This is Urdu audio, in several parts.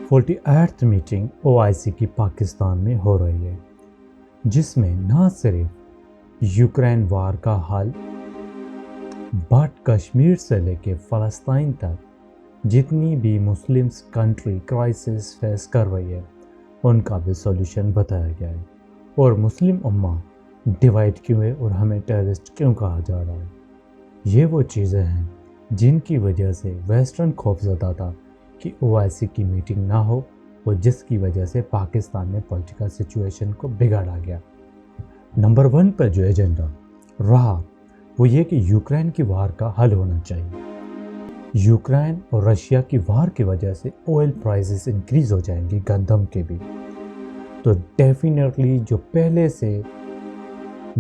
48th میٹنگ OIC کی پاکستان میں ہو رہی ہے، جس میں نہ صرف یوکرین وار کا حل بٹ کشمیر سے لے کے فلسطین تک جتنی بھی مسلم کنٹری کرائسس فیس کر رہی ہے ان کا بھی سولوشن بتایا گیا ہے، اور مسلم امہ ڈیوائڈ کیوں ہے اور ہمیں ٹیررسٹ کیوں کہا جا رہا ہے۔ یہ وہ چیزیں ہیں جن کی وجہ سے ویسٹرن خوف زدہ تھا کہ OIC کی میٹنگ نہ ہو، اور جس کی وجہ سے پاکستان میں پولیٹیکل سچویشن کو بگاڑا گیا۔ نمبر 1 پر جو ایجنڈا رہا وہ یہ کہ یوکرین کی وار کا حل ہونا چاہیے۔ یوکرین اور رشیا کی وار کی وجہ سے آئل پرائسز انکریز ہو جائیں گی، گندم کے بھی، تو ڈیفینیٹلی جو پہلے سے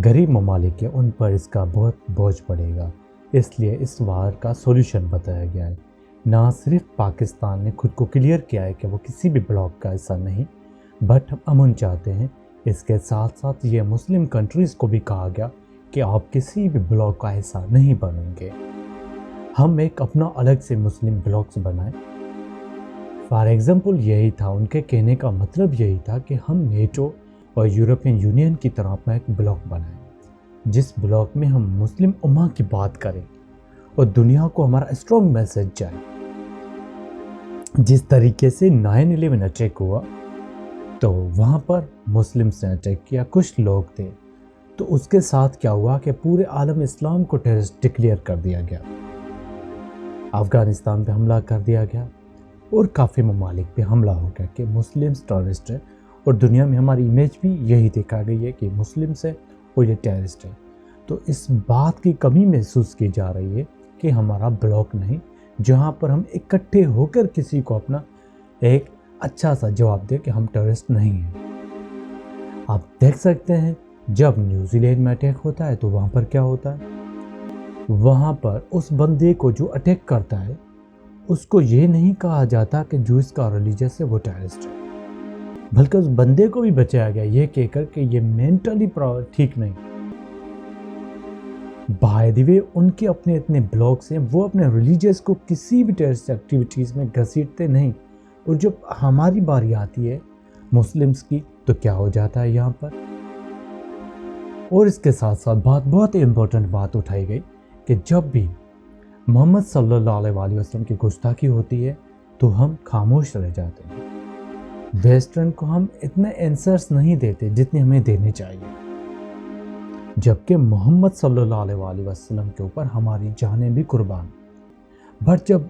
غریب ممالک ہیں ان پر اس کا بہت بوجھ پڑے گا۔ اس لیے اس وار کا سولوشن بتایا گیا ہے۔ نہ صرف پاکستان نے خود کو کلیئر کیا ہے کہ وہ کسی بھی بلاک کا حصہ نہیں، بٹ ہم امن چاہتے ہیں۔ اس کے ساتھ ساتھ یہ مسلم کنٹریز کو بھی کہا گیا کہ آپ کسی بھی بلاک کا حصہ نہیں بنیں گے، ہم ایک اپنا الگ سے مسلم بلاکس بنائیں۔ فار ایگزامپل یہی تھا، ان کے کہنے کا مطلب یہی تھا کہ ہم نیٹو اور یورپین یونین کی طرح اپنا ایک بلاک بنائیں، جس بلاک میں ہم مسلم امہ کی بات کریں اور دنیا کو ہمارا اسٹرانگ میسج جائے۔ جس طریقے سے 9/11 اٹیک ہوا تو وہاں پر مسلمس نے اٹیک کیا، کچھ لوگ تھے، تو اس کے ساتھ کیا ہوا کہ پورے عالم اسلام کو ٹیررسٹ ڈکلیئر کر دیا گیا، افغانستان پہ حملہ کر دیا گیا اور کافی ممالک پہ حملہ ہو گیا کہ مسلمس ٹیررسٹ ہیں، اور دنیا میں ہماری امیج بھی یہی دیکھا گئی ہے کہ مسلمس ہیں اور یہ ٹیررسٹ ہیں۔ تو اس بات کی کمی محسوس کی جا رہی ہے کہ ہمارا بلاک نہیں جہاں پر ہم اکٹھے ہو کر کسی کو اپنا ایک اچھا سا جواب دے کہ ہم ٹیررسٹ نہیں ہیں۔ آپ دیکھ سکتے ہیں جب نیوزی لینڈ میں اٹیک ہوتا ہے تو وہاں پر کیا ہوتا ہے، وہاں پر اس بندے کو جو اٹیک کرتا ہے اس کو یہ نہیں کہا جاتا کہ جو اس کا ریلیجس ہے وہ ٹیررسٹ ہے، بلکہ اس بندے کو بھی بچایا گیا یہ کہہ کر کہ یہ مینٹلی ٹھیک نہیں۔ بائی دی وے ان کے اپنے اتنے بلاگس ہیں، وہ اپنے ریلیجس کو کسی بھی ٹیررسٹ ایکٹیویٹیز میں گھسیٹتے نہیں، اور جب ہماری باری آتی ہے مسلمس کی تو کیا ہو جاتا ہے یہاں پر۔ اور اس کے ساتھ ساتھ بہت امپورٹنٹ بات اٹھائی گئی کہ جب بھی محمد صلی اللہ علیہ وآلہ وسلم کی گستاخی ہوتی ہے تو ہم خاموش رہ جاتے ہیں، ویسٹرن کو ہم اتنے آنسرس نہیں دیتے جتنے ہمیں دینے چاہیے، جبکہ محمد صلی اللہ علیہ وآلہ وسلم کے اوپر ہماری جانیں بھی قربان۔ بٹ جب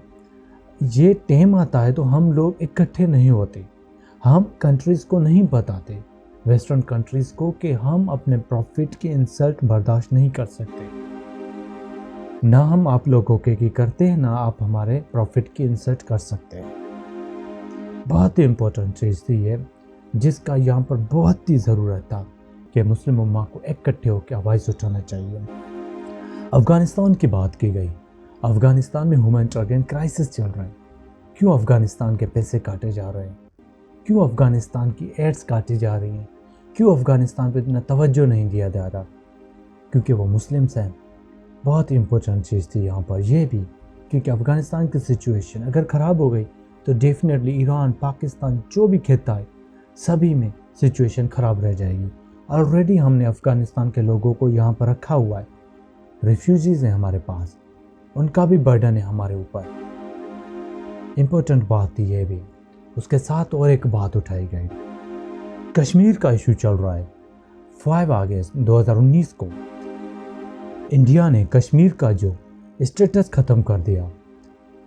یہ ٹائم آتا ہے تو ہم لوگ اکٹھے نہیں ہوتے، ہم کنٹریز کو نہیں بتاتے، ویسٹرن کنٹریز کو، کہ ہم اپنے پروفٹ کی انسلٹ برداشت نہیں کر سکتے۔ نہ ہم آپ لوگوں کے کی کرتے ہیں، نہ آپ ہمارے پروفٹ کی انسلٹ کر سکتے ہیں۔ بہت ہی امپورٹنٹ چیز تھی یہ، جس کا یہاں پر بہت ہی ضرورت تھا کہ مسلم امہ کو اکٹھے ہو کے آواز اٹھانا چاہیے۔ افغانستان کی بات کی گئی، افغانستان میں ہیومینٹیرین کرائسس چل رہا ہے۔ کیوں افغانستان کے پیسے کاٹے جا رہے ہیں؟ کیوں افغانستان کی ایڈز کاٹی جا رہی ہیں؟ کیوں افغانستان پہ اتنا توجہ نہیں دیا جا رہا؟ کیونکہ وہ مسلمس ہیں۔ بہت امپورٹنٹ چیز تھی یہاں پر یہ بھی، کیونکہ افغانستان کی سچویشن اگر خراب ہو گئی تو ڈیفینیٹلی ایران، پاکستان، جو بھی خطہ ہے سبھی میں سچویشن خراب رہ جائے گی۔ آلریڈی ہم نے افغانستان کے لوگوں کو یہاں پر رکھا ہوا ہے، ریفیوجیز ہیں ہمارے پاس، ان کا بھی برڈن ہے ہمارے اوپر۔ امپورٹنٹ بات تھی یہ بھی۔ اس کے ساتھ اور ایک بات اٹھائی گئی، کشمیر کا ایشو چل رہا ہے۔ 5 اگست 2019 کو انڈیا نے کشمیر کا جو اسٹیٹس ختم کر دیا،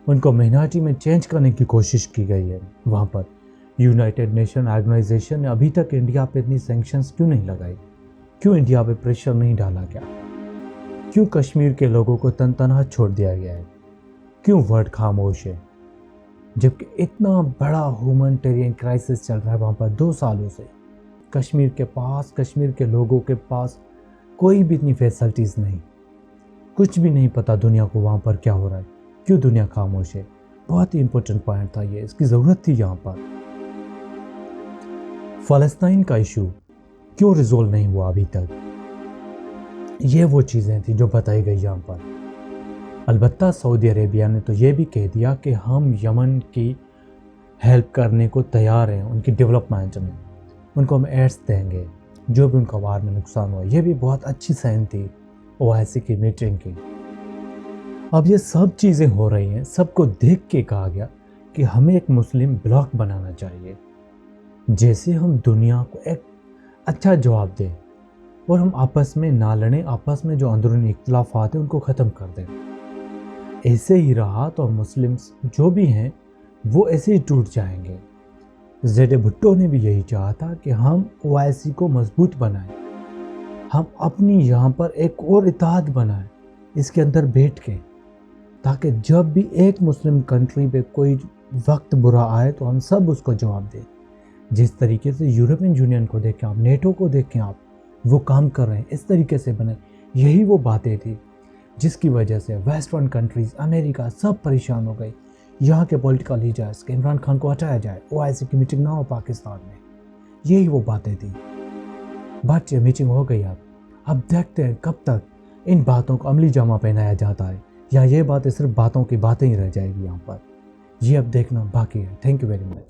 ان کو مائنارٹی میں چینج کرنے کی کوشش کی گئی ہے۔ وہاں پر یونائٹڈ نیشن آرگنائزیشن نے ابھی تک انڈیا پہ اتنی سینکشنز کیوں نہیں لگائی؟ کیوں انڈیا پہ پریشر نہیں ڈالا گیا؟ کیوں کشمیر کے لوگوں کو تنہا چھوڑ دیا گیا ہے؟ کیوں ورلڈ خاموش ہے؟ جبکہ اتنا بڑا ہیومینٹیرین کرائسس چل رہا ہے وہاں پر 2 سالوں سے، کشمیر کے پاس، کشمیر کے لوگوں کے پاس کوئی بھی اتنی فیسلٹیز نہیں، کچھ بھی نہیں پتہ دنیا کو وہاں پر کیا ہو رہا ہے، کیوں دنیا خاموش ہے؟ بہت ہی امپورٹنٹ پوائنٹ تھا یہ، اس کی ضرورت تھی یہاں پر۔ فلسطین کا ایشو کیوں ریزولو نہیں ہوا ابھی تک؟ یہ وہ چیزیں تھیں جو بتائی گئی یہاں پر۔ البتہ سعودی عربیہ نے تو یہ بھی کہہ دیا کہ ہم یمن کی ہیلپ کرنے کو تیار ہیں ان کی ڈیولپمنٹ میں. ان کو ہم ایڈس دیں گے جو بھی ان کا وار میں نقصان ہوا. یہ بھی بہت اچھی سائن تھی OIC کی میٹنگ کی. اب یہ سب چیزیں ہو رہی ہیں, سب کو دیکھ کے کہا گیا کہ ہمیں ایک مسلم بلاک بنانا چاہیے جیسے ہم دنیا کو ایک اچھا جواب دیں اور ہم آپس میں نہ لڑیں, آپس میں جو اندرونی اختلافات ہیں ان کو ختم کر دیں. ایسے ہی رہا تو مسلمس جو بھی ہیں وہ ایسے ہی ٹوٹ جائیں گے. زیڈ بھٹو نے بھی یہی چاہا تھا کہ ہم OIC کو مضبوط بنائیں, ہم اپنی یہاں پر ایک اور اتحاد بنائیں اس کے اندر بیٹھ کے, تاکہ جب بھی ایک مسلم کنٹری پہ کوئی وقت برا آئے تو ہم سب اس کو جواب دیں. جس طریقے سے یورپین یونین کو دیکھیں آپ, نیٹو کو دیکھیں آپ, وہ کام کر رہے ہیں اس طریقے سے بنے. یہی وہ باتیں تھی جس کی وجہ سے ویسٹرن کنٹریز, امریکہ سب پریشان ہو گئی. یہاں کے پولیٹیکل لیڈرز کہ عمران خان کو ہٹایا جائے, OIC کی میٹنگ نہ ہو پاکستان میں. یہی وہ باتیں تھیں. بٹ یہ میٹنگ ہو گئی. اب دیکھتے ہیں کب تک ان باتوں کو عملی جامہ پہنایا جاتا ہے یا یہ باتیں صرف باتوں کی باتیں ہی رہ جائے گی یہاں پر. یہ اب دیکھنا باقی ہے. Thank you very much.